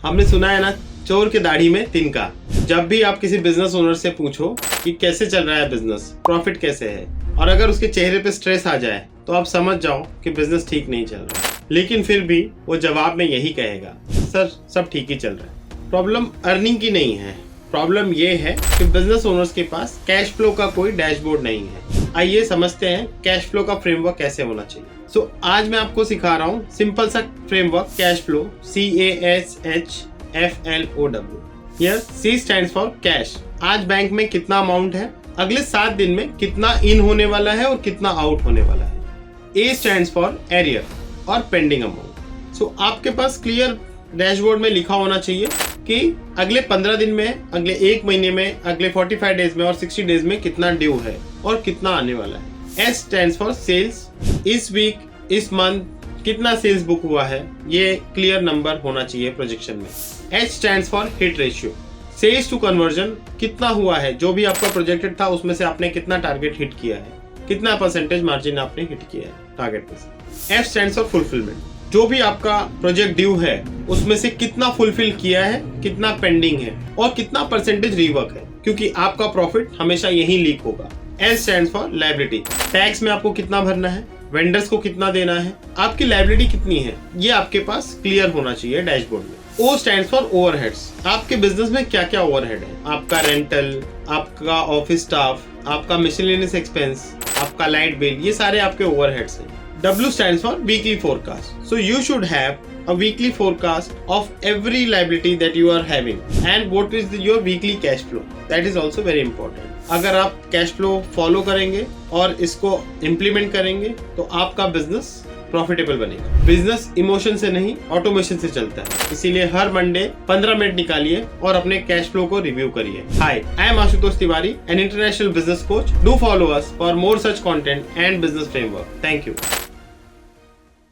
हमने सुना है ना, चोर के दाढ़ी में तिनका। जब भी आप किसी बिजनेस ओनर से पूछो कि कैसे चल रहा है बिजनेस, प्रॉफिट कैसे है, और अगर उसके चेहरे पे स्ट्रेस आ जाए तो आप समझ जाओ कि बिजनेस ठीक नहीं चल रहा। लेकिन फिर भी वो जवाब में यही कहेगा, सर सब ठीक ही चल रहा है। प्रॉब्लम अर्निंग की नहीं है, प्रॉब्लम ये है कि बिजनेस ओनर्स के पास कैश फ्लो का कोई डैशबोर्ड नहीं है। आइए समझते हैं कैश फ्लो का फ्रेमवर्क कैसे होना चाहिए। आज मैं आपको सिखा रहा हूँ सिंपल सा framework, cash flow, CASHFLOW। Here C stands for cash. आज बैंक में कितना अमाउंट है, अगले 7 दिन में कितना इन होने वाला है और कितना आउट होने वाला है। A stands for एरियर और पेंडिंग अमाउंट। आपके पास क्लियर डैशबोर्ड में लिखा होना चाहिए कि अगले 15 दिन में, अगले 1 महीने में, अगले 45 डेज में और 60 डेज में कितना ड्यू है और कितना आने वाला है। S stands for sales. इस वीक, इस मंथ कितना सेल्स बुक हुआ है, ये क्लियर नंबर होना चाहिए प्रोजेक्शन में। H stands for hit ratio. Sales to conversion कितना हुआ है, जो भी आपका प्रोजेक्टेड था उसमें से आपने कितना टारगेट हिट किया है, कितना परसेंटेज मार्जिन आपने हिट किया है टारगेट में से। F stands for fulfilment. जो भी आपका प्रोजेक्ट ड्यू है उसमें से कितना फुलफिल किया है, कितना पेंडिंग है और कितना परसेंटेज रीवर्क है, क्योंकि आपका प्रॉफिट हमेशा यही लीक होगा। L stands for liability. Tax में आपको कितना भरना है, वेंडर्स को कितना देना है, आपकी लायबिलिटी कितनी है, ये आपके पास क्लियर होना चाहिए डैशबोर्ड में। O stands for overheads. आपके बिजनेस में क्या क्या ओवरहेड है, आपका रेंटल, आपका ऑफिस स्टाफ, आपका मिसलेनियस एक्सपेंस, आपका लाइट बिल, ये सारे आपके ओवरहेड्स हैं। W stands for weekly forecast. So you should have a weekly forecast of every liability that you are having and what is your weekly cash flow. That is also very important. अगर आप cash flow follow करेंगे और इसको implement करेंगे तो आपका business profitable बनेगा। Business emotion से नहीं, ऑटोमेशन से चलता है। इसीलिए हर मंडे 15 मिनट निकालिए और अपने कैश फ्लो को रिव्यू करिए। Hi, I am Ashutosh Tiwari, an international business coach. Do follow us for more such content and business framework. Thank you.